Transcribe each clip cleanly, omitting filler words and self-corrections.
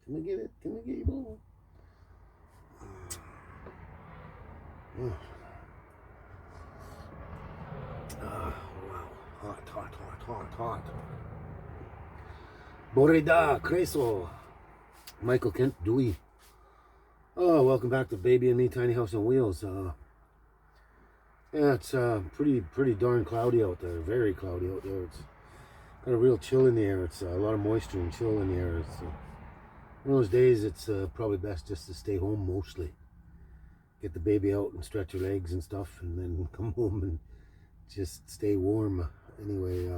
Can I get it? Can I get you ball? Wow. Hot. Boreda, Creso. Michael Kent Dewey. Oh, welcome back to Baby and Me Tiny House on Wheels. Yeah, it's pretty darn cloudy out there. Very cloudy out there. It's got a real chill in the air. It's a lot of moisture and chill in the air. It's one of those days. It's probably best just to stay home mostly. Get the baby out and stretch her legs and stuff, and then come home and just stay warm. Anyway,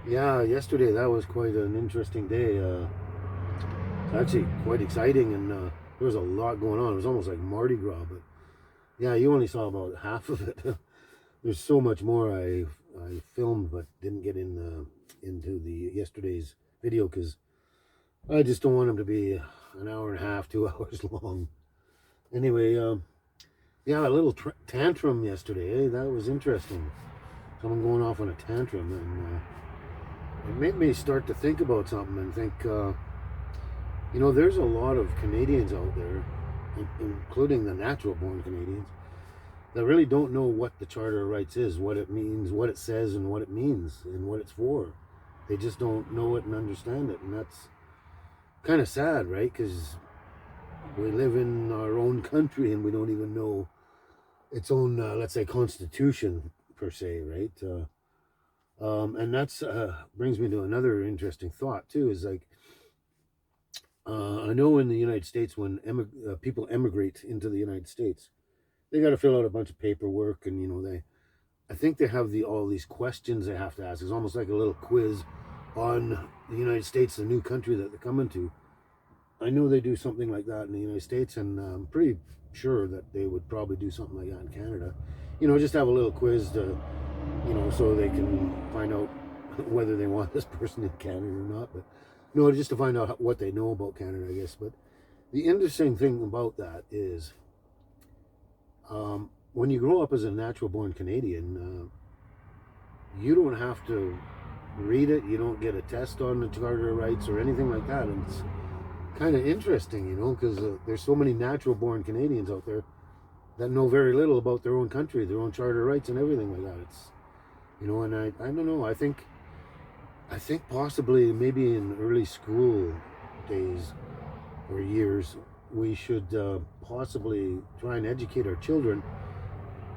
yeah, yesterday that was quite an interesting day. It's actually quite exciting, and there was a lot going on. It was almost like Mardi Gras, but yeah, you only saw about half of it. There's so much more I filmed, but didn't get into the yesterday's video because I just don't want them to be an hour and a half, 2 hours long. Anyway, yeah, a little tantrum yesterday. That was interesting. Someone going off on a tantrum, and it made me start to think about something and think, you know, there's a lot of Canadians out there, including the natural-born Canadians, that really don't know what the Charter of Rights is, what it means, what it says, and what it means, and what it's for. They just don't know it and understand it, and that's kind of sad, right? Because we live in our own country and we don't even know its own, let's say, constitution per se, right? And that's brings me to another interesting thought too. Is like I know in the United States when people emigrate into the United States, they got to fill out a bunch of paperwork, and you know I think they have all these questions they have to ask. It's almost like a little quiz on the United States, the new country that they're coming to. I know they do something like that in the United States, and I'm pretty sure that they would probably do something like that in Canada. You know, just have a little quiz to, you know, so they can find out whether they want this person in Canada or not. But no, just to find out what they know about Canada, I guess. But the interesting thing about that is when you grow up as a natural-born Canadian, you don't have to read it. You don't get a test on the Charter of Rights or anything like that. And it's kind of interesting, you know, because there's so many natural-born Canadians out there that know very little about their own country, their own Charter of Rights and everything like that. It's, you know, and I don't know, I think possibly maybe in early school days or years, we should possibly try and educate our children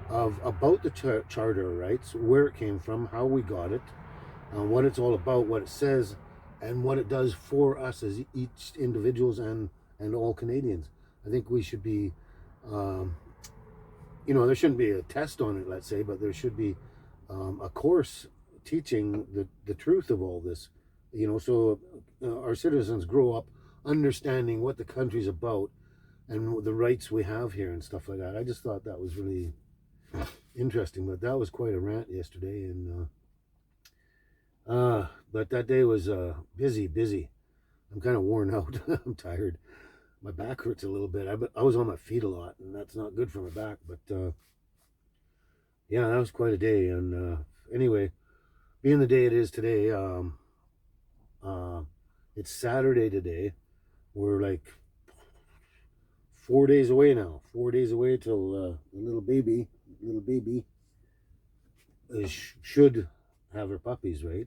about the Charter of Rights, where it came from, how we got it, what it's all about, what it says, and what it does for us as each individuals and all Canadians. I think we should be, you know, there shouldn't be a test on it, let's say, but there should be a course teaching the truth of all this, you know, so our citizens grow up understanding what the country's about and the rights we have here and stuff like that. I just thought that was really interesting, but that was quite a rant yesterday, and but that day was busy. I'm kind of worn out. I'm tired. My back hurts a little bit. I was on my feet a lot, and that's not good for my back. But yeah, that was quite a day. And anyway, being the day it is today, it's Saturday today. We're like 4 days away now. 4 days away till the little baby should have her puppies, right?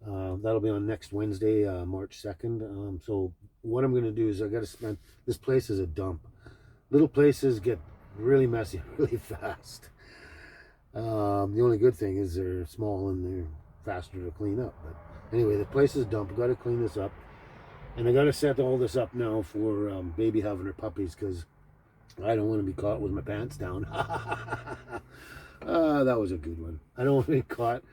That'll be on next Wednesday, March 2nd. So what I'm going to do is I got to spend, this place is a dump. Little places get really messy really fast. The only good thing is they're small and they're faster to clean up. But anyway, the place is a dump. I've got to clean this up. And I got to set all this up now for baby having her puppies, because I don't want to be caught with my pants down. That was a good one. I don't want to be caught,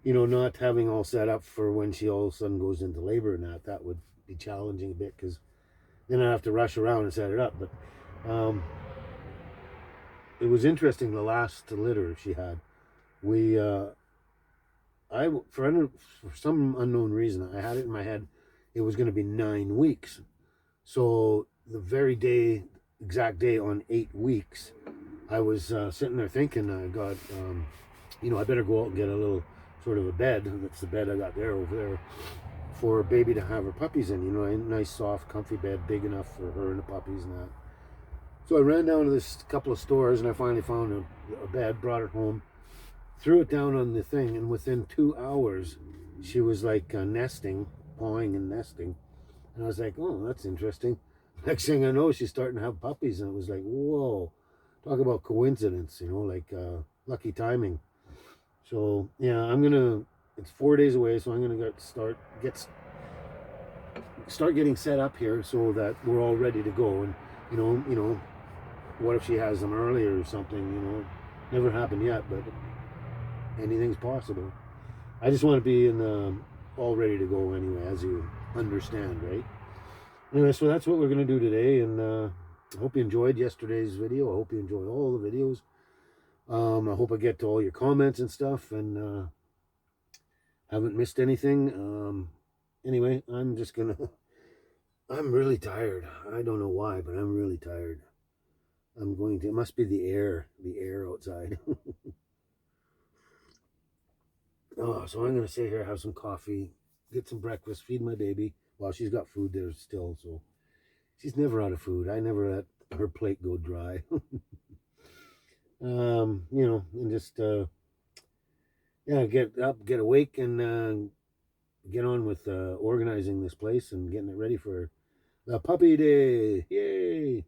you know, not having all set up for when she all of a sudden goes into labor, and that would be challenging a bit, because then I have to rush around and set it up. But it was interesting, the last litter she had, for some unknown reason, I had it in my head it was going to be 9 weeks. So the very exact day on 8 weeks, I was sitting there thinking, God, you know, I better go out and get a little sort of a bed. That's the bed I got there over there for Baby to have her puppies in. You know, a nice, soft, comfy bed, big enough for her and the puppies and that. So I ran down to this couple of stores and I finally found a bed, brought it home, threw it down on the thing, and within 2 hours, she was like nesting, pawing and nesting. And I was like, oh, that's interesting. Next thing I know, she's starting to have puppies, and it was like, whoa, talk about coincidence, you know, like lucky timing. So yeah, it's 4 days away, so I'm gonna start getting set up here so that we're all ready to go. And you know, what if she has them earlier or something? You know, never happened yet, but anything's possible. I just want to be all ready to go anyway, as you understand, right? Anyway, so that's what we're going to do today, and I hope you enjoyed yesterday's video. I hope you enjoyed all the videos. I hope I get to all your comments and stuff, and haven't missed anything. Anyway, I'm just going to... I'm really tired. I don't know why, but I'm really tired. It must be the air outside. Oh, so I'm going to sit here, have some coffee, get some breakfast, feed my baby. Well, she's got food there still, so she's never out of food. I never let her plate go dry. You know, and just, yeah, get up, get awake, and get on with organizing this place and getting it ready for the puppy day. Yay!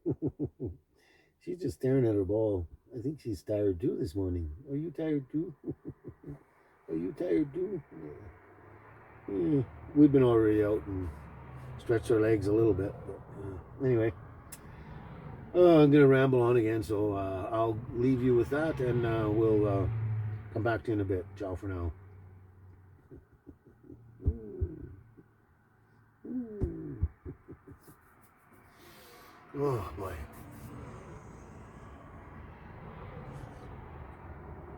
She's just staring at her ball. I think she's tired too this morning. Are you tired too? Are you tired too? Yeah. We've been already out and stretched our legs a little bit. But, anyway, I'm going to ramble on again, so I'll leave you with that, and we'll come back to you in a bit. Ciao for now. Oh, boy.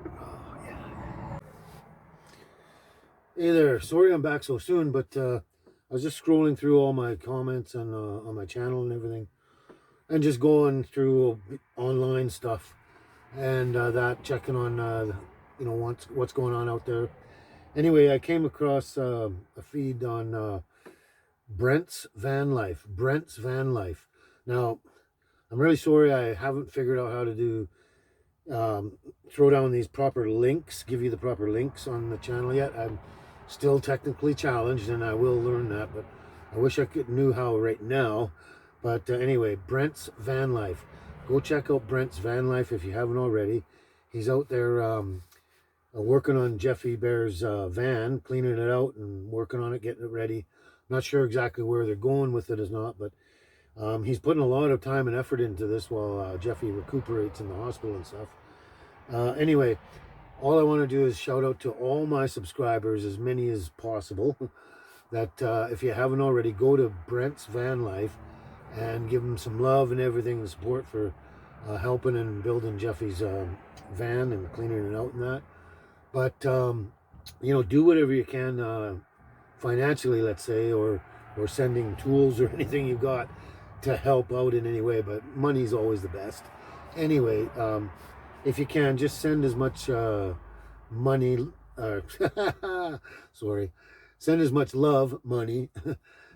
Oh, yeah. Hey there. Sorry I'm back so soon, but I was just scrolling through all my comments on my channel and everything, and just going through online stuff, and checking on you know, what's going on out there. Anyway, I came across a feed on Brent's Vanlife. Brent's Vanlife. Now, I'm really sorry I haven't figured out how to do throw down these proper links, give you the proper links on the channel yet. I'm still technically challenged, and I will learn that, but I wish I knew how right now. But anyway, Brent's Vanlife. Go check out Brent's Vanlife if you haven't already. He's out there working on Jeffie Bear's van, cleaning it out and working on it, getting it ready. Not sure exactly where they're going with it or not, but he's putting a lot of time and effort into this while Jeffie recuperates in the hospital and stuff. Anyway, all I want to do is shout out to all my subscribers, as many as possible, that if you haven't already, go to Brent's Vanlife and give him some love and everything and support for helping and building Jeffie's van and cleaning it out and that. But, you know, do whatever you can financially, let's say, or sending tools or anything you've got to help out in any way. But money's always the best. Anyway, if you can, just send as much money, sorry, send as much love money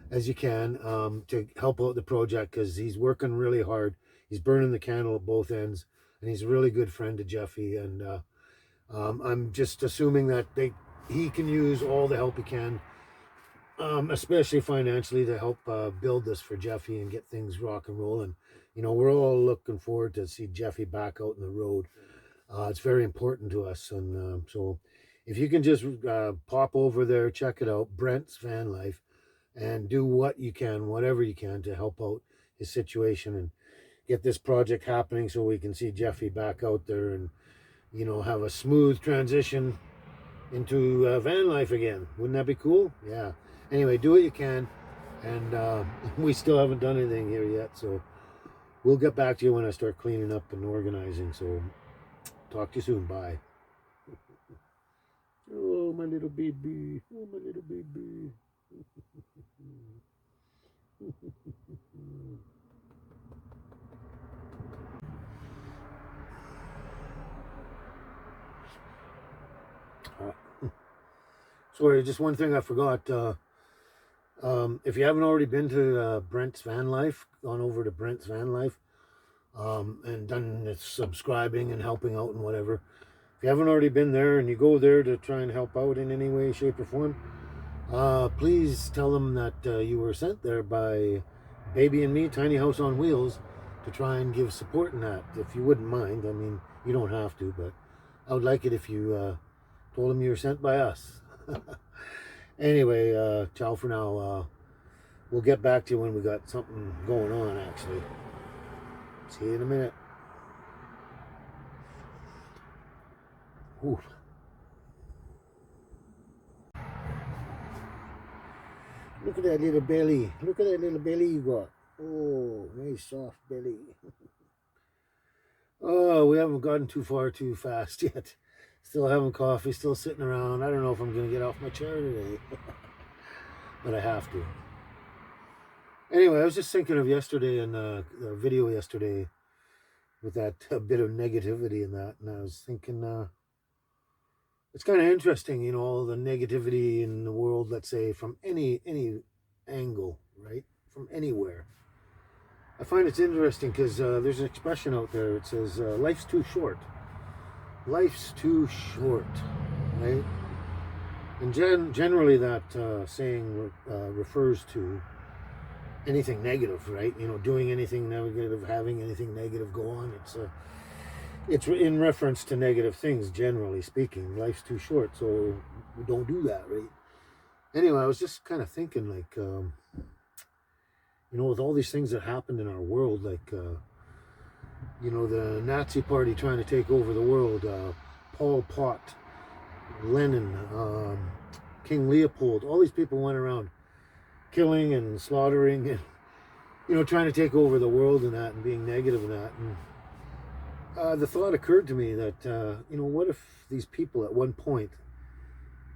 as you can to help out the project, because he's working really hard. He's burning the candle at both ends, and he's a really good friend to Jeffie, and I'm just assuming that he can use all the help he can, especially financially, to help build this for Jeffie and get things rock and rolling. You know, we're all looking forward to see Jeffie back out in the road. It's very important to us, and so if you can just pop over there, check it out, Brent's Vanlife, and do what you can, whatever you can, to help out his situation and get this project happening so we can see Jeffie back out there and, you know, have a smooth transition into van life again. Wouldn't that be cool? Yeah. Anyway, do what you can, and we still haven't done anything here yet, so we'll get back to you when I start cleaning up and organizing. So talk to you soon. Bye. Oh, my little baby. Oh, my little baby. Sorry, just one thing I forgot. If you haven't already been to Brent's Vanlife, gone over to Brent's Vanlife, and done the subscribing and helping out and whatever. If you haven't already been there and you go there to try and help out in any way, shape, or form, please tell them that you were sent there by Baby and me, Tiny House on Wheels, to try and give support in that, if you wouldn't mind. I mean, you don't have to, but I would like it if you told them you were sent by us. Anyway, ciao for now. We'll get back to you when we got something going on, actually. See you in a minute. Ooh. Look at that little belly. Look at that little belly you got. Oh, nice soft belly. Oh, we haven't gotten too far too fast yet. Still having coffee, still sitting around. I don't know if I'm going to get off my chair today. But I have to. Anyway, I was just thinking of yesterday and the video yesterday with that bit of negativity in that. And I was thinking, it's kind of interesting, you know, all the negativity in the world, let's say, from any angle, right? From anywhere. I find it's interesting because there's an expression out there. It says, life's too short. Life's too short, right? And generally that saying refers to anything negative, right? You know, doing anything negative, having anything negative go on. It's in reference to negative things, generally speaking. Life's too short, so we don't do that, right? Anyway, I was just kind of thinking, like, you know, with all these things that happened in our world, like, you know, the Nazi Party trying to take over the world, Pol Pot, Lenin, King Leopold, all these people went around killing and slaughtering and, you know, trying to take over the world and that, and being negative and that. And the thought occurred to me that, you know, what if these people at one point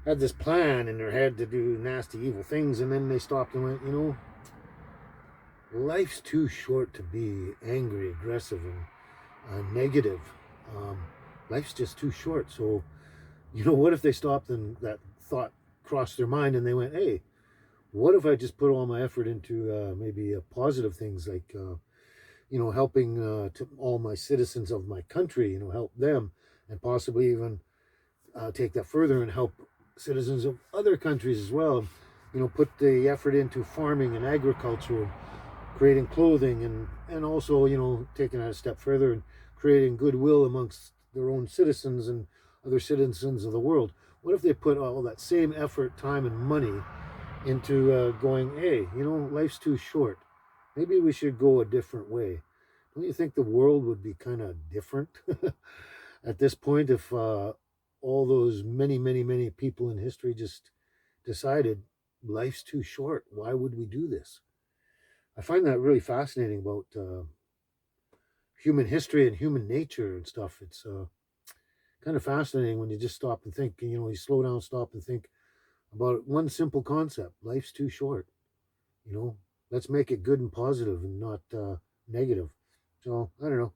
had this plan in their head to do nasty, evil things, and then they stopped and went, you know, life's too short to be angry, aggressive, and negative. Life's just too short. So, you know, what if they stopped and that thought crossed their mind and they went, hey, what if I just put all my effort into maybe positive things like, you know, helping to all my citizens of my country, you know, help them, and possibly even take that further and help citizens of other countries as well. You know, put the effort into farming and agriculture, creating clothing, and also, you know, taking that a step further and creating goodwill amongst their own citizens and other citizens of the world. What if they put all that same effort, time, and money into going, hey, you know, life's too short. Maybe we should go a different way. Don't you think the world would be kind of different at this point if all those many people in history just decided life's too short? Why would we do this? I find that really fascinating about human history and human nature and stuff. It's kind of fascinating when you just stop and think, you know, you slow down, stop and think about one simple concept. Life's too short. You know, let's make it good and positive and not negative. So I don't know.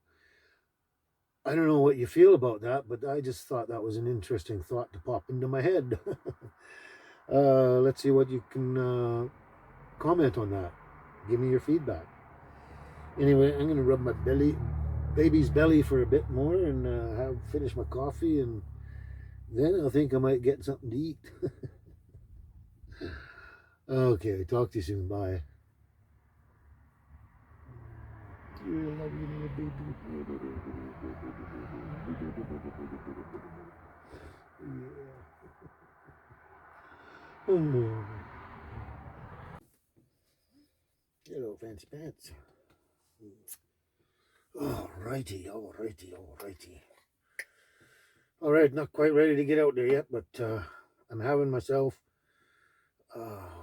I don't know what you feel about that, but I just thought that was an interesting thought to pop into my head. Let's see what you can comment on that. Give me your feedback. Anyway, I'm going to rub my baby's belly for a bit more and finish my coffee, and then I think I might get something to eat. Okay, talk to you soon. Bye. I love you, little baby. Yeah. Oh. Hello, fancy pants. Alrighty. All right, not quite ready to get out there yet, but I'm having myself.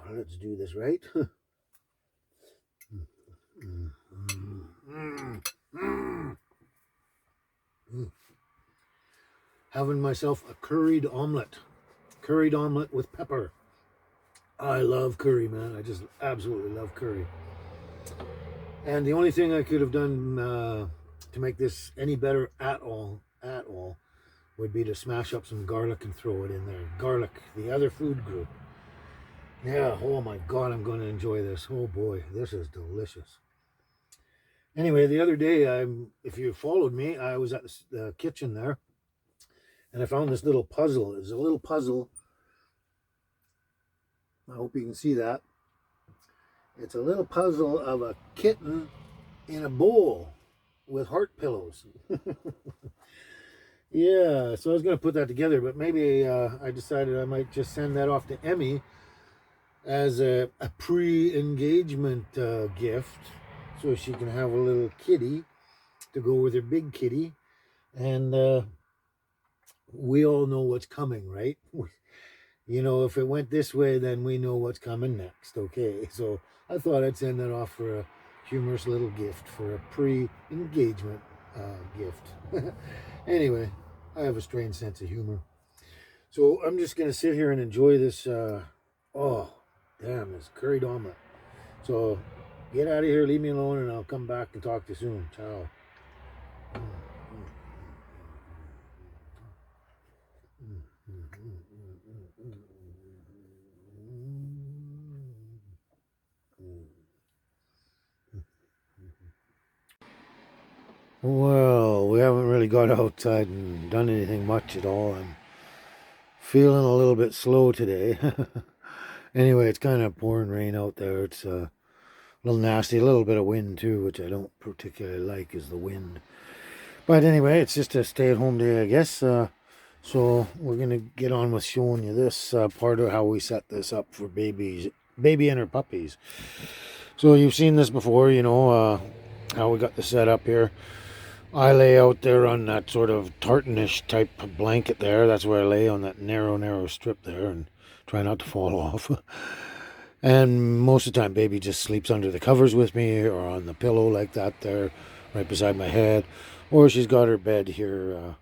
Let's do this right. Having myself a curried omelet with pepper. I love curry, man. I just absolutely love curry. And the only thing I could have done to make this any better at all, would be to smash up some garlic and throw it in there. Garlic, the other food group. Yeah, oh my God, I'm going to enjoy this. Oh boy, this is delicious. Anyway, the other day, if you followed me, I was at the kitchen there, and I found this little puzzle. It's a little puzzle. I hope you can see that. It's a little puzzle of a kitten in a bowl with heart pillows. Yeah, so I was going to put that together, but maybe I decided I might just send that off to Emmy as a pre-engagement gift, so she can have a little kitty to go with her big kitty. And we all know what's coming, right? You know, if it went this way, then we know what's coming next. Okay, so I thought I'd send that off for a humorous little gift, for a pre-engagement gift. Anyway, I have a strange sense of humor. So I'm just going to sit here and enjoy this. Oh, damn, this curried omelet. So get out of here, leave me alone, and I'll come back and talk to you soon. Ciao. Well, we haven't really got outside and done anything much at all. I'm feeling a little bit slow today. Anyway, it's kind of pouring rain out there. It's a little nasty, a little bit of wind too, which I don't particularly like, is the wind. But anyway, it's just a stay-at-home day, I guess. So we're going to get on with showing you this part of how we set this up for Baby and her puppies. So you've seen this before, you know, how we got the setup here. I lay out there on that sort of tartanish type of blanket there. That's where I lay, on that narrow strip there, and try not to fall off. And most of the time, Baby just sleeps under the covers with me, or on the pillow like that there, right beside my head. Or she's got her bed here,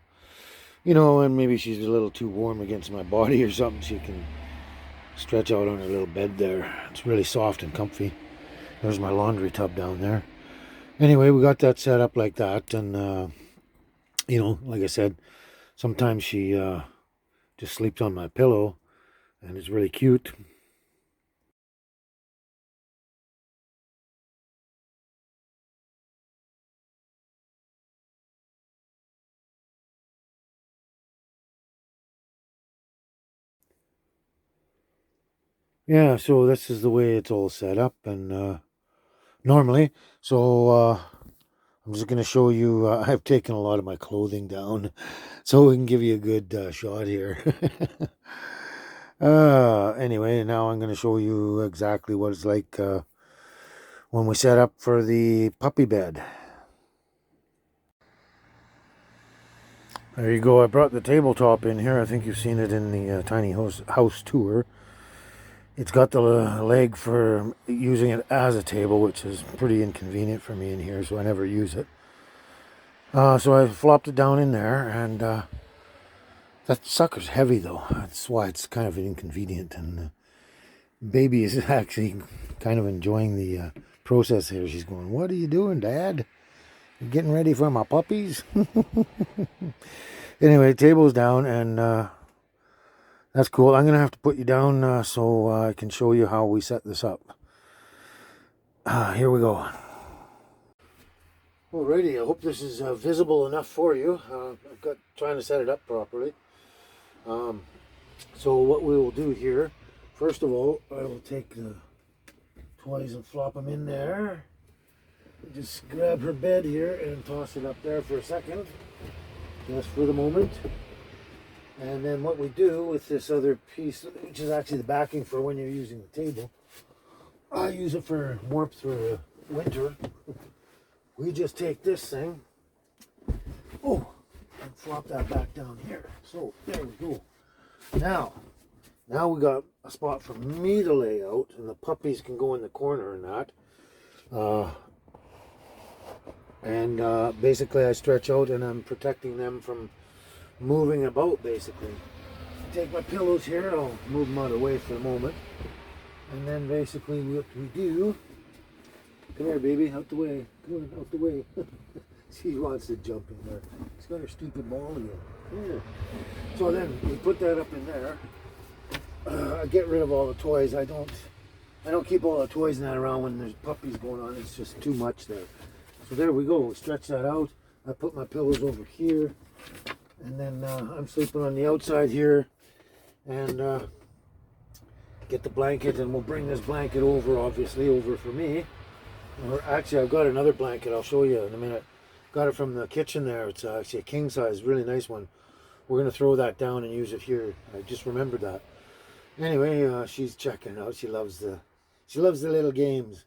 you know, and maybe she's a little too warm against my body or something. She can stretch out on her little bed there. It's really soft and comfy. There's my laundry tub down there. Anyway, we got that set up like that, and you know, like I said, sometimes she just sleeps on my pillow, and it's really cute. Yeah, so this is the way it's all set up, and normally, so I'm just going to show you, I've taken a lot of my clothing down, so we can give you a good shot here. Anyway, now I'm going to show you exactly what it's like when we set up for the puppy bed. There you go. I brought the tabletop in here. I think you've seen it in the tiny house tour. It's got the leg for using it as a table, which is pretty inconvenient for me in here, so I never use it. So I flopped it down in there, and that sucker's heavy, though. That's why it's kind of inconvenient, and Baby is actually kind of enjoying the process here. She's going, "What are you doing, Dad? You getting ready for my puppies?" Anyway, table's down, and that's cool. I'm going to have to put you down so I can show you how we set this up. Here we go. Alrighty, I hope this is visible enough for you. I've got trying to set it up properly. So what we will do here, first of all, I will take the toys and flop them in there. Just grab her bed here and toss it up there for a second, just for the moment. And then what we do with this other piece, which is actually the backing for when you're using the table, I use it for warmth for the winter. We just take this thing, and flop that back down here. So there we go. Now we got a spot for me to lay out, and the puppies can go in the corner and that. Basically I stretch out and I'm protecting them from moving about, basically. Take my pillows here, I'll move them out of the way for the moment. And then basically what we do, come here baby, out the way, come on, out the way. She wants to jump in there. She's got her stupid ball again. Here. So then we put that up in there. I get rid of all the toys. I don't keep all the toys in that around when there's puppies going on. It's just too much there. So there we go. Stretch that out. I put my pillows over here, and then I'm sleeping on the outside here, and get the blanket, and we'll bring this blanket over, obviously, over for me. Or actually, I've got another blanket. I'll show you in a minute. Got it from the kitchen there. It's actually a king size, really nice one. We're gonna throw that down and use it here. I just remembered that. Anyway, she's checking out. She loves the little games.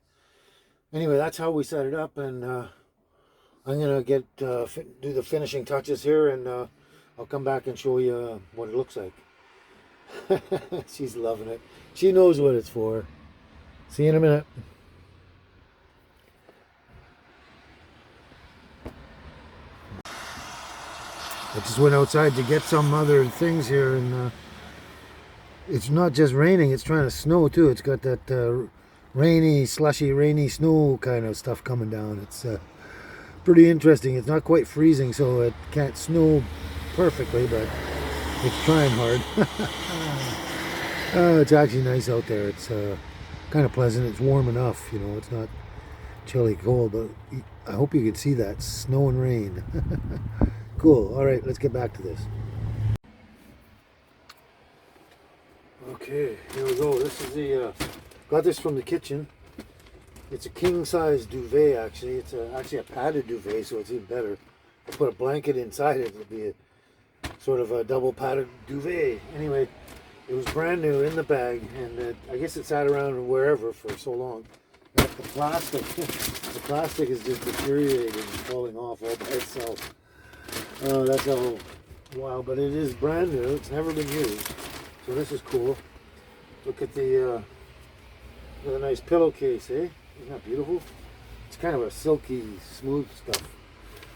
Anyway, that's how we set it up, and I'm gonna do the finishing touches here, and I'll come back and show you what it looks like. She's loving it. She knows what it's for. See you in a minute. I just went outside to get some other things here, and it's not just raining, it's trying to snow too. It's got that rainy, slushy, rainy snow kind of stuff coming down. It's pretty interesting. It's not quite freezing, so it can't snow perfectly, but it's trying hard. It's actually nice out there. It's kind of pleasant. It's warm enough, you know. It's not chilly cold, but I hope you can see that snow and rain. Cool. All right, let's get back to this. Okay, here we go. This is the got this from the kitchen. It's a king size duvet. Actually, it's actually a padded duvet, so it's even better. I put a blanket inside it. It'll be a sort of a double padded duvet. Anyway, it was brand new in the bag, and I guess it sat around wherever for so long that the plastic is just deteriorating and falling off all by itself. That's how wild, but it is brand new. It's never been used, so this is cool. Look at the nice pillowcase, eh? Isn't that beautiful? It's kind of a silky, smooth stuff.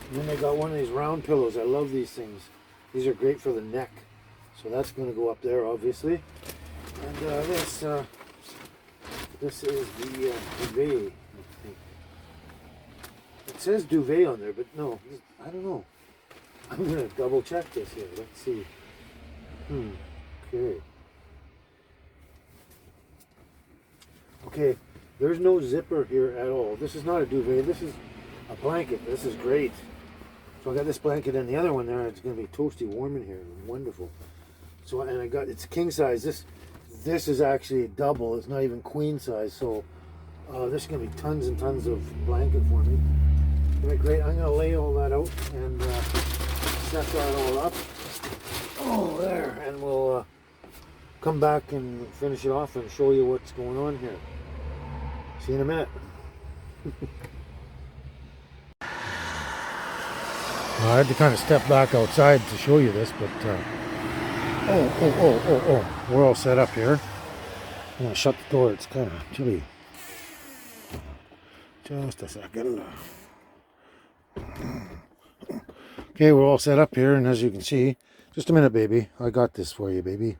And then they got one of these round pillows. I love these things. These are great for the neck. So that's going to go up there, obviously. And this is the duvet. It says duvet on there, but no, I don't know. I'm going to double check this here. Let's see. Okay. Okay, there's no zipper here at all. This is not a duvet. This is a blanket. This is great. So I got this blanket and the other one there. It's going to be toasty warm in here. Wonderful. So, and it's king size. This is actually double. It's not even queen size. So this is going to be tons and tons of blanket for me. Right, great. I'm going to lay all that out and set that all up. Oh, there. And we'll come back and finish it off and show you what's going on here. See you in a minute. I had to kind of step back outside to show you this, but we're all set up here. I'm going to shut the door. It's kind of chilly. Just a second. Okay, we're all set up here, and as you can see, just a minute, baby. I got this for you, baby.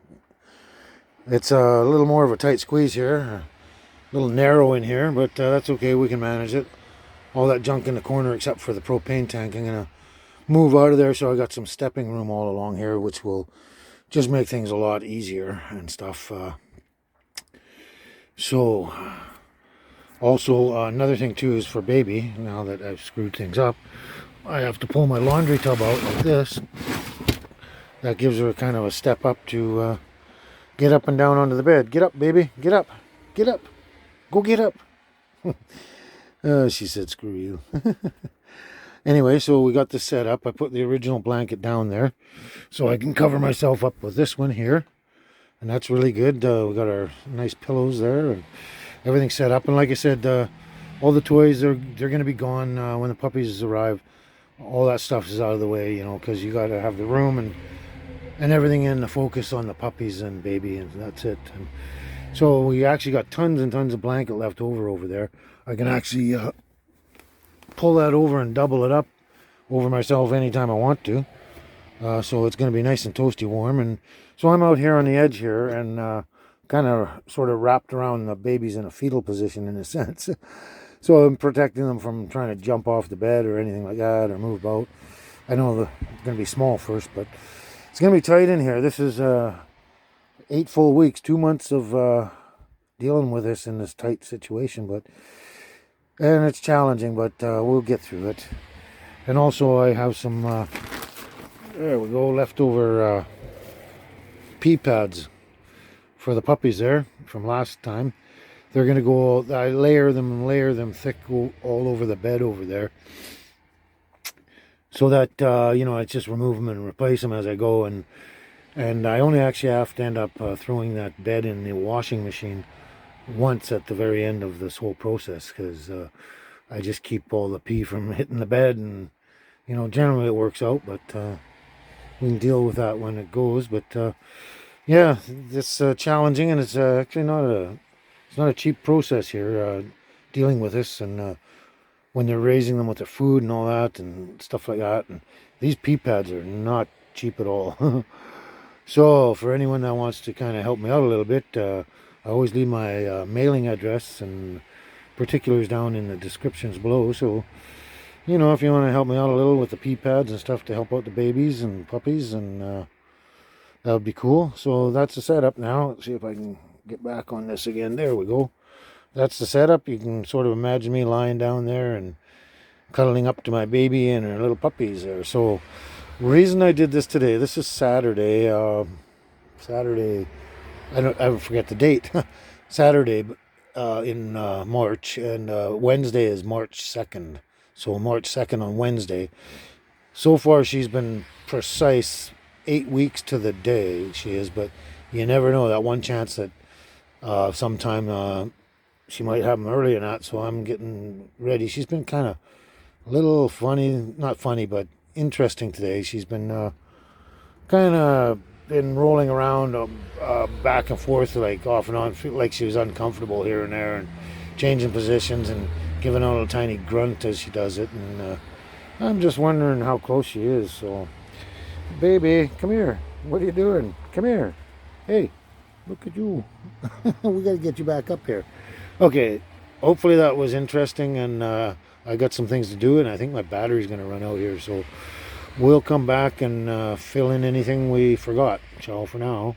It's a little more of a tight squeeze here, a little narrow in here, but that's okay. We can manage it. All that junk in the corner except for the propane tank, I'm going to move out of there, so I got some stepping room all along here, which will just make things a lot easier and stuff. So also another thing too is for baby, now that I've screwed things up, I have to pull my laundry tub out like this. That gives her kind of a step up to get up and down onto the bed. Get up, baby. Get up. Get up. Go get up. She said, screw you. Anyway, so we got this set up. I put the original blanket down there so I can cover myself up with this one here. And that's really good. We got our nice pillows there and everything set up. And like I said, all the toys, they're going to be gone when the puppies arrive. All that stuff is out of the way, you know, because you got to have the room and everything in the focus on the puppies and baby, and that's it. And so we actually got tons and tons of blanket left over there. I can actually pull that over and double it up over myself anytime I want to. So it's going to be nice and toasty warm. And so I'm out here on the edge here and kind of sort of wrapped around the babies in a fetal position in a sense. So I'm protecting them from trying to jump off the bed or anything like that or move about. I know they're going to be small first, but it's going to be tight in here. This is 8 full weeks, 2 months of dealing with this in this tight situation, and it's challenging, but we'll get through it. And also I have some, there we go, leftover pea pads for the puppies there from last time. They're going to go, I layer them thick all over the bed over there, so that, you know, I just remove them and replace them as I go. And I only actually have to end up throwing that bed in the washing machine once at the very end of this whole process, because I just keep all the pee from hitting the bed, and you know, generally it works out, but we can deal with that when it goes. But yeah, it's challenging, and it's actually not a cheap process here, dealing with this, and when they're raising them with their food and all that and stuff like that. And these pea pads are not cheap at all. So for anyone that wants to kind of help me out a little bit, I always leave my mailing address and particulars down in the descriptions below. So, you know, if you want to help me out a little with the pea pads and stuff to help out the babies and puppies, and that would be cool. So that's the setup now. Let's see if I can get back on this again. There we go. That's the setup. You can sort of imagine me lying down there and cuddling up to my baby and her little puppies there. So reason I did this today, this is Saturday, I forget the date, Saturday in March, and Wednesday is March 2nd, so March 2nd on Wednesday. So far she's been precise 8 weeks to the day, she is, but you never know, that one chance that sometime she might have them early or not, so I'm getting ready. She's been kind of a little funny, not funny, but interesting today. She's been kind of been rolling around back and forth, like off and on, feel like she was uncomfortable here and there, and changing positions and giving out a little tiny grunt as she does it. And I'm just wondering how close she is. So, baby, come here. What are you doing? Come here. Hey, look at you. We got to get you back up here. Okay, hopefully that was interesting, and I got some things to do, and I think my battery's going to run out here, so we'll come back and fill in anything we forgot. Ciao for now.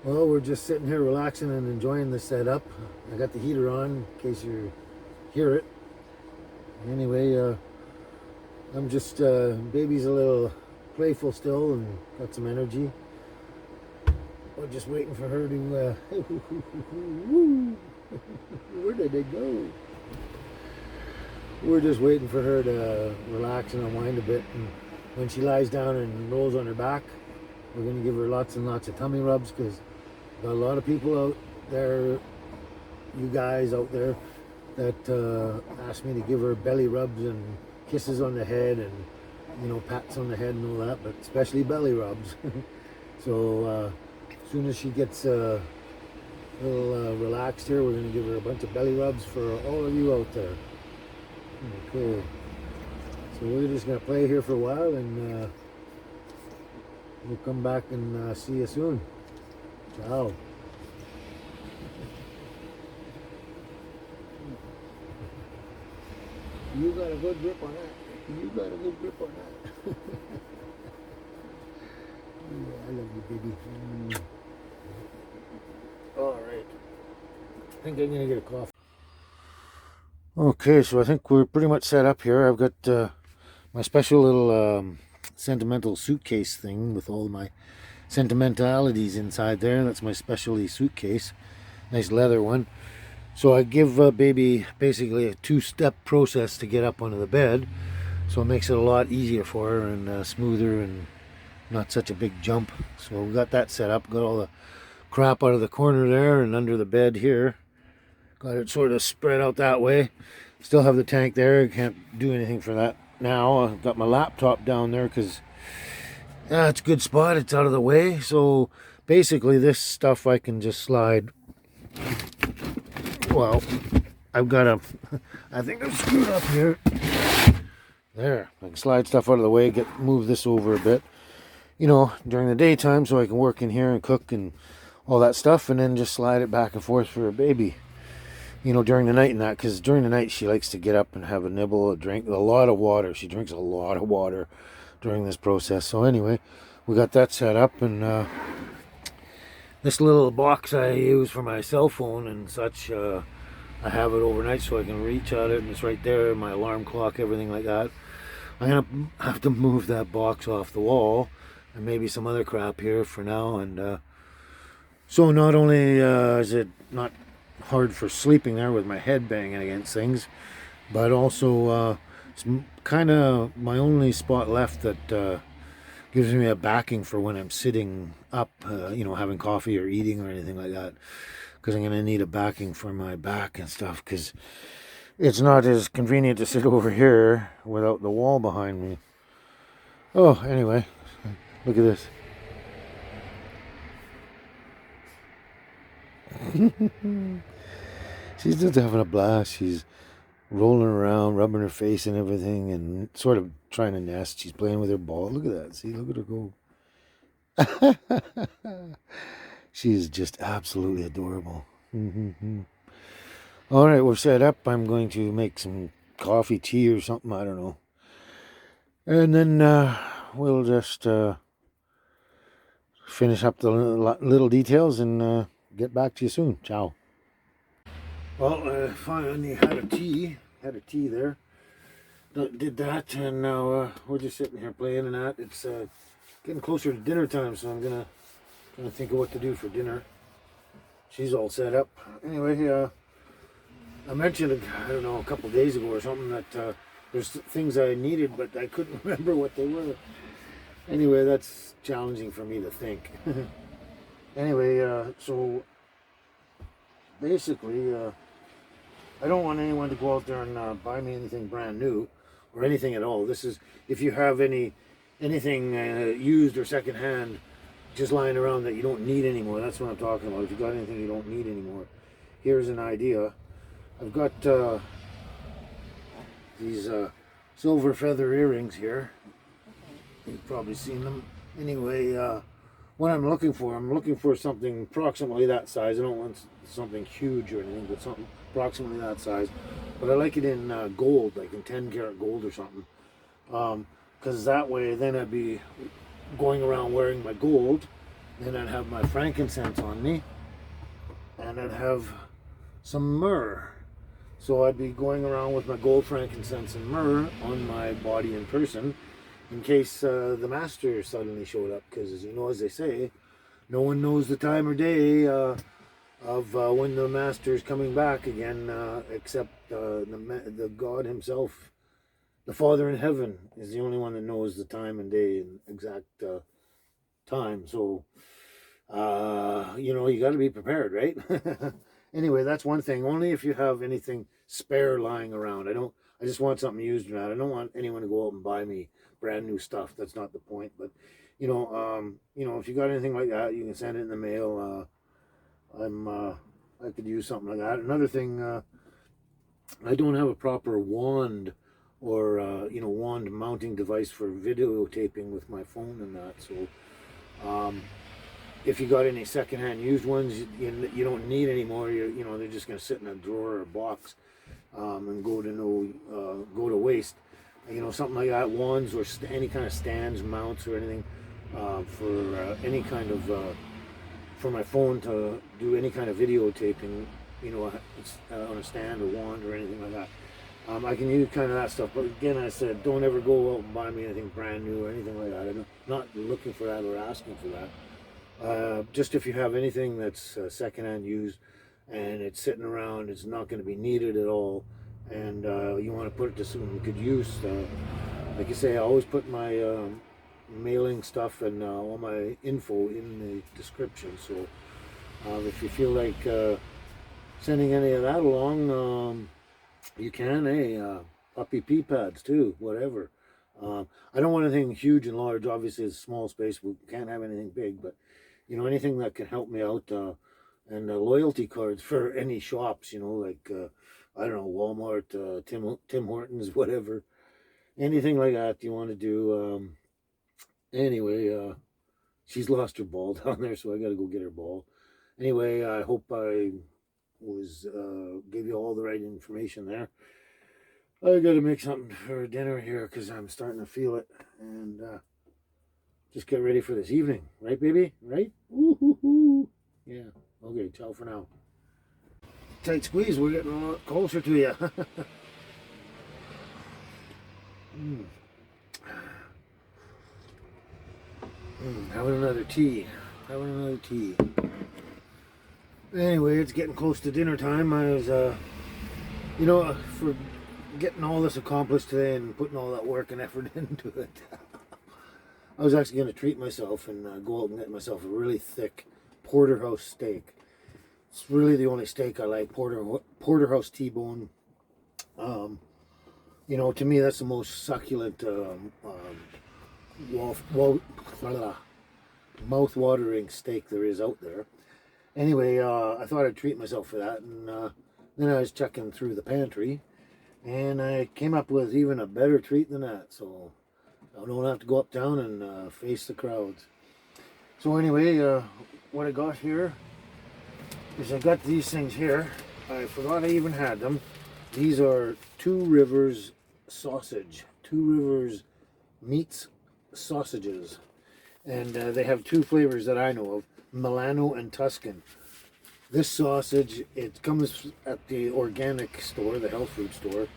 Well, we're just sitting here relaxing and enjoying the setup. I got the heater on in case you hear it. Anyway, I'm just, baby's a little playful still and got some energy. We're just waiting for her to, where did they go? We're just waiting for her to relax and unwind a bit. And when she lies down and rolls on her back, we're going to give her lots and lots of tummy rubs, because got a lot of people out there, you guys out there, that asked me to give her belly rubs and kisses on the head and, you know, pats on the head and all that, but especially belly rubs. So as soon as she gets a little relaxed here, we're going to give her a bunch of belly rubs for all of you out there. Okay. So we're just going to play here for a while, and we'll come back and see you soon. Ciao. You got a good grip on that. You got a good grip on that. Yeah, I love you, baby. All right. I think I'm gonna get a coffee. Okay, so I think we're pretty much set up here. I've got my special little sentimental suitcase thing with all my sentimentalities inside there. That's my specialty suitcase, nice leather one. So I give baby basically a two-step process to get up onto the bed, so it makes it a lot easier for her and smoother and not such a big jump. So we got that set up, got all the crap out of the corner there and under the bed here, got it sort of spread out that way. Still have the tank there, can't do anything for that now. I've got my laptop down there because it's a good spot, it's out of the way. So basically this stuff I can just slide well, I've got a, I think I'm screwed up here. There, I can slide stuff out of the way, move this over a bit, you know, during the daytime so I can work in here and cook and all that stuff, and then just slide it back and forth for a baby, you know, during the night and that, because during the night she likes to get up and have a nibble, a drink, a lot of water. She drinks a lot of water during this process. So anyway, we got that set up, and this little box I use for my cell phone and such, I have it overnight so I can reach at it, and it's right there, my alarm clock, everything like that. I'm gonna have to move that box off the wall and maybe some other crap here for now, and so not only is it not hard for sleeping there with my head banging against things, but also it's kind of my only spot left that gives me a backing for when I'm sitting up, you know, having coffee or eating or anything like that, because I'm going to need a backing for my back and stuff, because it's not as convenient to sit over here without the wall behind me. Oh, anyway, look at this. She's just having a blast. She's rolling around, rubbing her face and everything, and sort of trying to nest. She's playing with her ball. Look at that. See, look at her go. She's just absolutely adorable. All right, we're set up. I'm going to make some coffee, tea, or something. I don't know. And then we'll just finish up the little details and get back to you soon. Ciao. Well, I finally had a tea there. Did that, and now we're just sitting here playing and that. It's getting closer to dinner time, so I'm gonna think of what to do for dinner. She's all set up. Anyway, I mentioned, I don't know, a couple days ago or something that there's things I needed, but I couldn't remember what they were. Anyway, that's challenging for me to think. Anyway, so basically, I don't want anyone to go out there and buy me anything brand new or anything at all. This is, if you have anything used or secondhand just lying around that you don't need anymore, that's what I'm talking about. If you got anything you don't need anymore, here's an idea. I've got these silver feather earrings here. You've probably seen them. Anyway, what I'm looking for something approximately that size. I don't want something huge or anything, but something approximately that size. But I like it in gold, like in 10 karat gold or something. Because that way, then I'd be going around wearing my gold. Then I'd have my frankincense on me. And I'd have some myrrh. So I'd be going around with my gold, frankincense, and myrrh on my body and person, in case the master suddenly showed up. Because, you know, as they say, no one knows the time or day of when the master is coming back again, except the God himself. The Father in heaven is the only one that knows the time and day and exact time. So, you know, you got to be prepared, right? Anyway, that's one thing. Only if you have anything spare lying around. I just want something used or not. I don't want anyone to go out and buy me brand new stuff. That's not the point. But you know, if you got anything like that, you can send it in the mail. I could use something like that. Another thing, I don't have a proper wand or wand mounting device for videotaping with my phone and that. So if you got any secondhand used ones you don't need anymore, they're just going to sit in a drawer or a box and go to waste. Something like that, wands or any kind of stands, mounts, or anything for any kind of for my phone to do any kind of videotaping, on a stand or wand or anything like that. I can use kind of that stuff, but again, I said, don't ever go out and buy me anything brand new or anything like that. I'm not looking for that or asking for that. Just if you have anything that's secondhand used and it's sitting around, it's not going to be needed at all, and you want to put it to some good use. Like you say, I always put my mailing stuff and all my info in the description. So if you feel like sending any of that along, you can. Puppy pee pads too, whatever. I don't want anything huge and large. Obviously, it's a small space. We can't have anything big, but anything that can help me out and loyalty cards for any shops, you know, like I don't know, Walmart, Tim Hortons, whatever, anything like that you want to do. Anyway, she's lost her ball down there, so I got to go get her ball. Anyway, I hope I was gave you all the right information there. I got to make something for dinner here because I'm starting to feel it, and just get ready for this evening, right, baby? Right? Woo-hoo-hoo. Yeah. Okay. Ciao for now. Tight squeeze. We're getting a lot closer to you. Having another tea. Having another tea. Anyway, it's getting close to dinner time. I was, you know, for getting all this accomplished today and putting all that work and effort into it, I was actually going to treat myself and go out and get myself a really thick porterhouse steak. It's really the only steak I like, porterhouse T-bone. You know, to me, that's the most succulent, mouth-watering steak there is out there. Anyway, I thought I'd treat myself for that, and then I was checking through the pantry, and I came up with even a better treat than that, so I don't have to go uptown and face the crowds. So anyway, what I got here is I got these things here. I forgot I even had them. These are Two Rivers sausage. Two Rivers meats sausages. And they have two flavors that I know of, Milano and Tuscan. This sausage, it comes at the organic store, the health food store,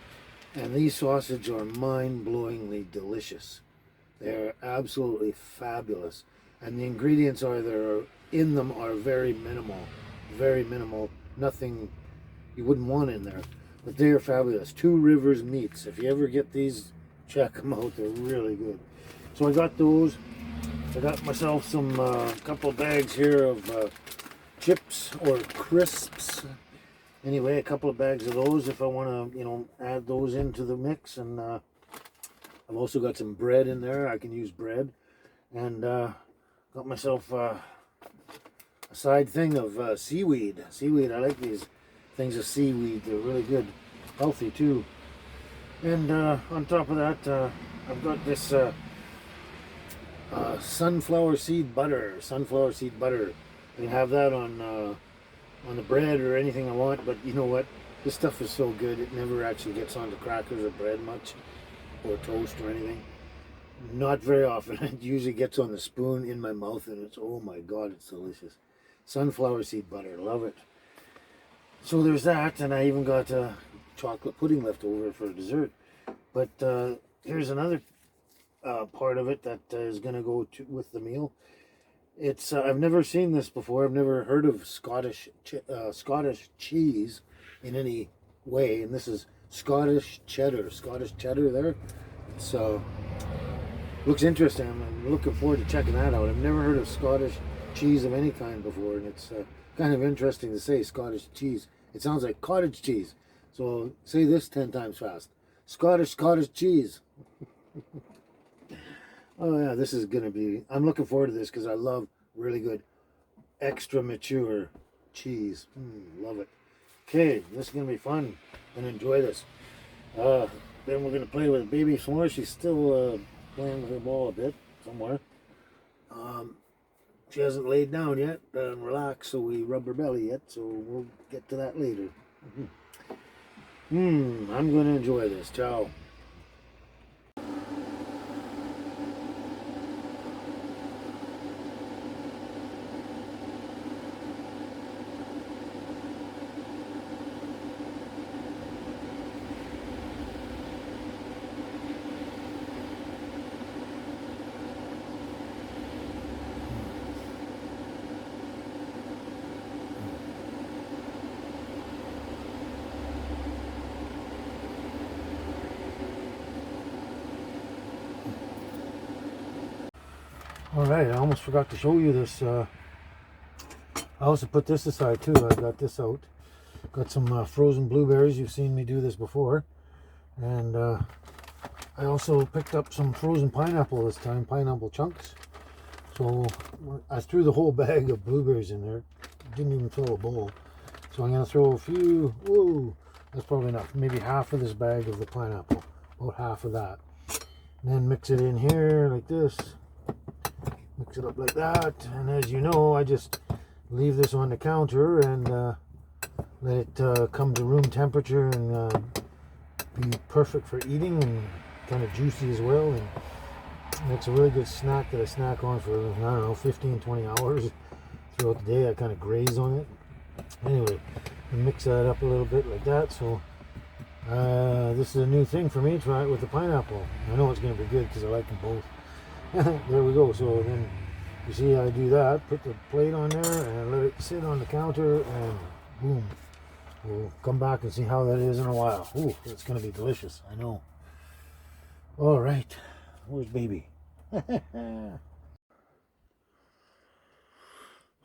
and these sausages are mind-blowingly delicious. They're absolutely fabulous. And the ingredients in them are very minimal, nothing you wouldn't want in there. But they are fabulous. Two Rivers meats. If you ever get these, check them out. They're really good. So I got those. I got myself some couple bags here of chips or crisps. Anyway, a couple of bags of those if I want to, you know, add those into the mix. And I've also got some bread in there. I can use bread. And got myself a side thing of seaweed. Seaweed, I like these things of seaweed. They're really good. Healthy too. And on top of that, I've got this sunflower seed butter. Sunflower seed butter. I can have that on the bread or anything I want. But you know what? This stuff is so good. It never actually gets onto crackers or bread much, or toast or anything. Not very often. It usually gets on the spoon in my mouth, and it's, oh my God, it's delicious. Sunflower seed butter, love it. So there's that, and I even got chocolate pudding left over for dessert. But here's another part of it that is going to go with the meal. It's I've never seen this before. I've never heard of Scottish cheese in any way, and this is Scottish cheddar. Scottish cheddar there. It's looks interesting. I'm looking forward to checking that out. I've never heard of Scottish cheese of any kind before, and it's kind of interesting to say Scottish cheese. It sounds like cottage cheese. So say this 10 times fast. Scottish cheese. Oh yeah, this is going to be, I'm looking forward to this because I love really good extra mature cheese. Love it. Okay, this is going to be fun and enjoy this. Then we're going to play with baby some more. She's still playing with her ball a bit somewhere. She hasn't laid down yet and relaxed, so we rub her belly yet, so we'll get to that later. I'm going to enjoy this. Ciao. Alright, I almost forgot to show you this. I also put this aside too. I got this out. Got some frozen blueberries. You've seen me do this before. And I also picked up some frozen pineapple this time, pineapple chunks. So I threw the whole bag of blueberries in there. didn't even fill a bowl. So I'm going to throw a few, whoa, that's probably enough. Maybe half of this bag of the pineapple, about half of that. And then mix it in here like this. Mix it up like that. And as you know, I just leave this on the counter and let it come to room temperature and be perfect for eating and kind of juicy as well. And makes a really good snack that I snack on for, I don't know, 15-20 hours throughout the day. I kind of graze on it. Anyway, mix that up a little bit like that. So this is a new thing for me. Try it with the pineapple. I know it's going to be good because I like them both. There we go. So then you see I do that. Put the plate on there and let it sit on the counter and boom. We'll come back and see how that is in a while. Ooh, it's going to be delicious. I know. All right. Where's baby?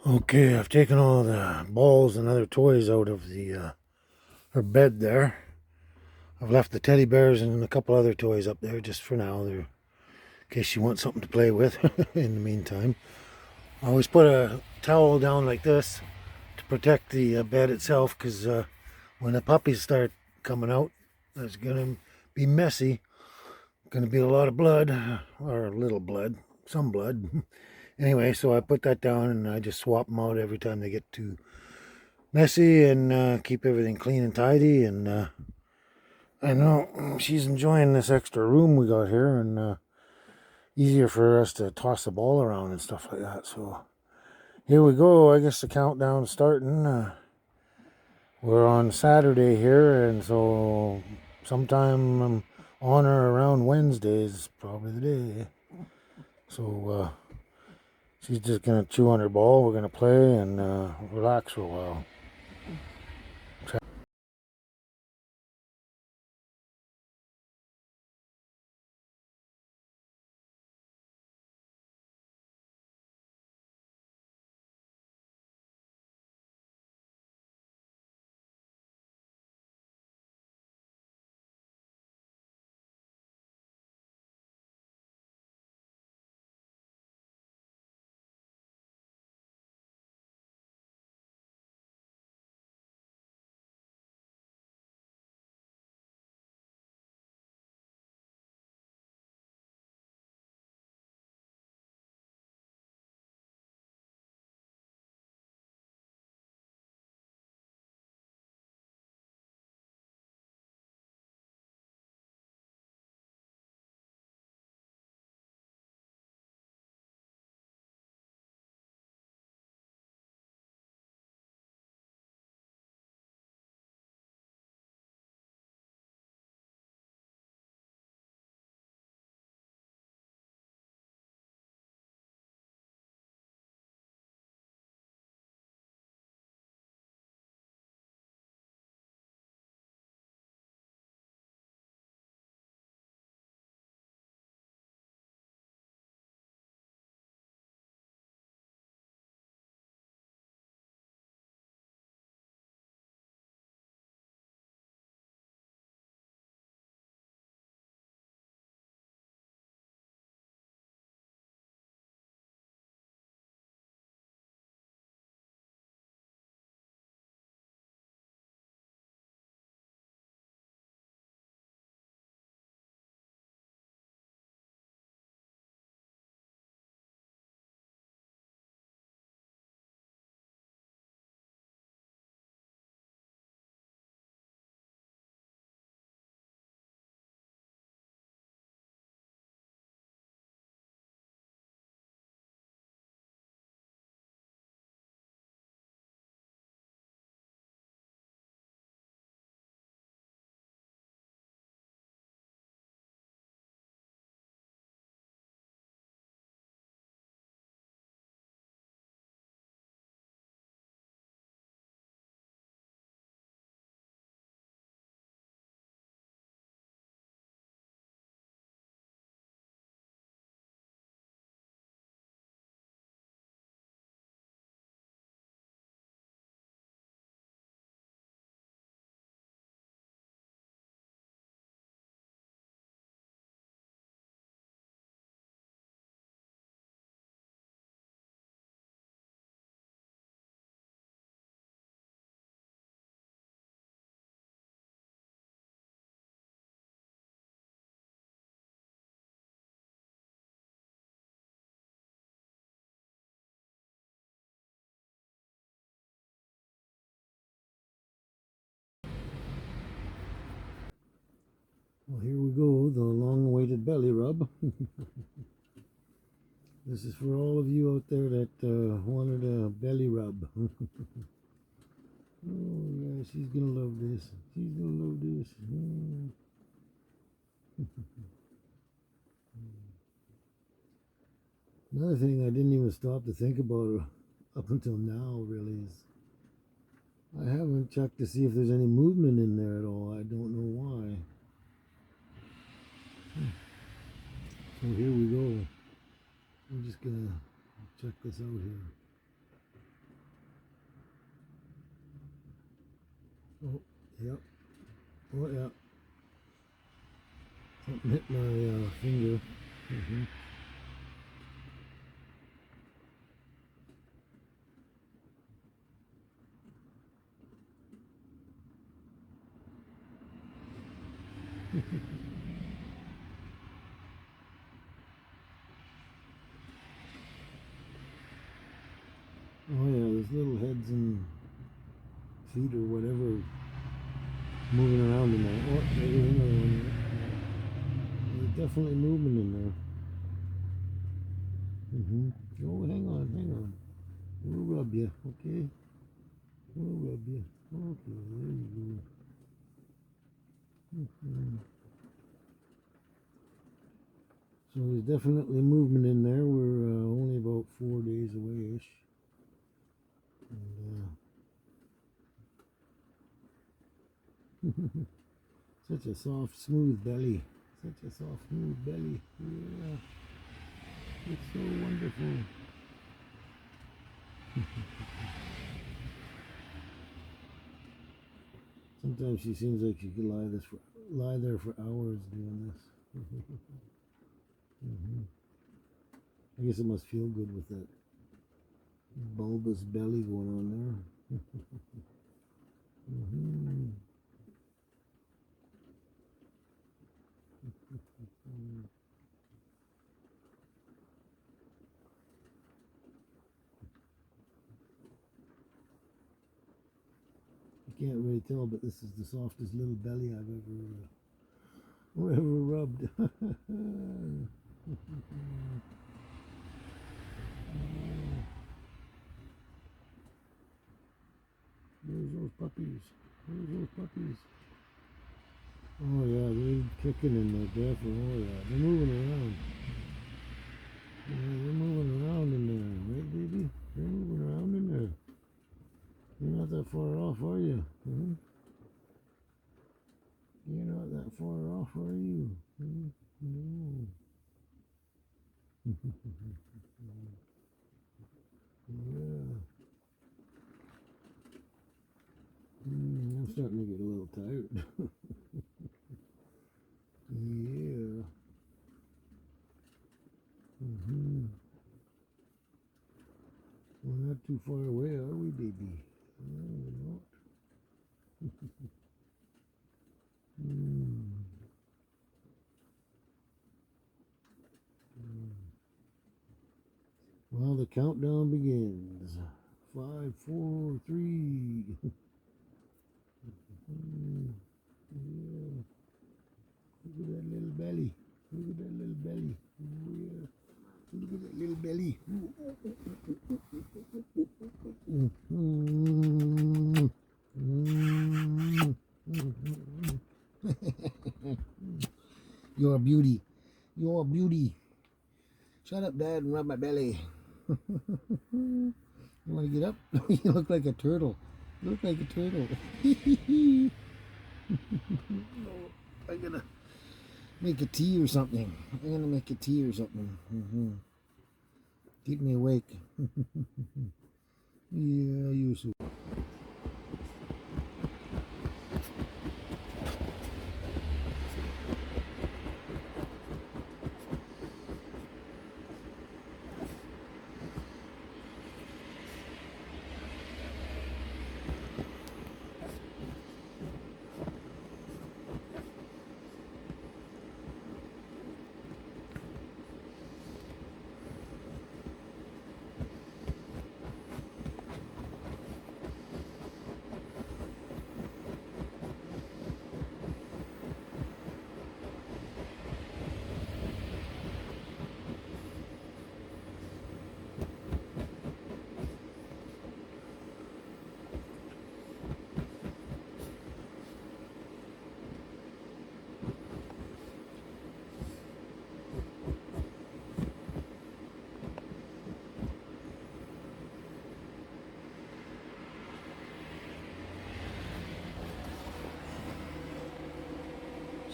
Okay, I've taken all the balls and other toys out of the her bed there. I've left the teddy bears and a couple other toys up there just for now. They're, in case she wants something to play with in the meantime. I always put a towel down like this to protect the bed itself, because when the puppies start coming out, there's going to be messy. Going to be a lot of blood, or a little blood, some blood. Anyway, so I put that down and I just swap them out every time they get too messy and keep everything clean and tidy. And I know she's enjoying this extra room we got here, and easier for us to toss the ball around and stuff like that. So here we go. I guess the countdown's starting. We're on Saturday here, and so sometime on or around Wednesday is probably the day. So she's just gonna chew on her ball. We're gonna play and relax for a while. Well, here we go, the long-awaited belly rub. This is for all of you out there that wanted a belly rub. Oh yeah, she's gonna love this. She's gonna love this. Another thing I didn't even stop to think about up until now really is I haven't checked to see if there's any movement in there at all. I don't know why. So here we go. I'm just gonna check this out here. Oh, yep. Oh, yeah. Something hit my finger. Oh yeah, there's little heads and feet or whatever moving around in there. Oh, there's another one there. There's definitely movement in there. Oh, hang on. We'll rub you, okay? We'll rub you. Okay, there you go. So there's definitely movement in there. We're only about 4 days away-ish. And, such a soft, smooth belly. Such a soft, smooth belly. Yeah. It's so wonderful. Sometimes she seems like she could lie there for hours doing this. I guess it must feel good with that bulbous belly going on there. You can't really tell, but this is the softest little belly I've ever rubbed. There's those puppies. There's those puppies. Oh yeah, they're kicking in there, definitely. Oh yeah, they're moving around. Yeah, they're moving around in there, right, baby? They're moving around in there. You're not that far off, are you? You're not that far off, are you? No. Yeah. I'm starting to get a little tired. Yeah. We're not too far away, are we, baby? No, we're not. Well, the countdown begins. 5, 4, 3. Yeah. Look at that little belly. Look at that little belly. Oh, yeah. Look at that little belly. You're a beauty. You're a beauty. Shut up, Dad, and rub my belly. You want to get up? You look like a turtle. You look like a turtle. I'm gonna make a tea or something. Keep me awake. Yeah, you so.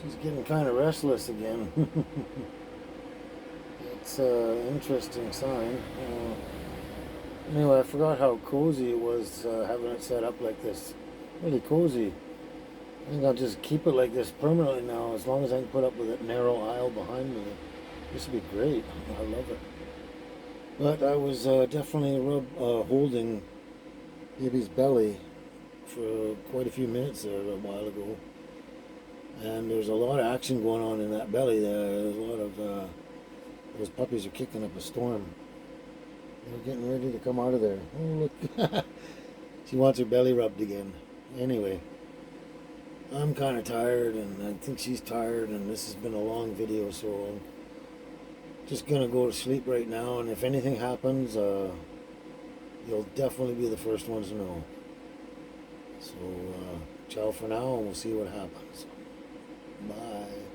She's getting kind of restless again. It's an interesting sign. Anyway, I forgot how cozy it was having it set up like this. Really cozy. I think I'll just keep it like this permanently now, as long as I can put up with that narrow aisle behind me. This would be great. I love it. But I was definitely holding baby's belly for quite a few minutes there a while ago. And there's a lot of action going on in that belly there. There's a lot of, those puppies are kicking up a storm. They're getting ready to come out of there. Oh, look. She wants her belly rubbed again. Anyway, I'm kind of tired, and I think she's tired, and this has been a long video, so I'm just going to go to sleep right now, and if anything happens, you'll definitely be the first ones to know. So, ciao for now, and we'll see what happens. Bye.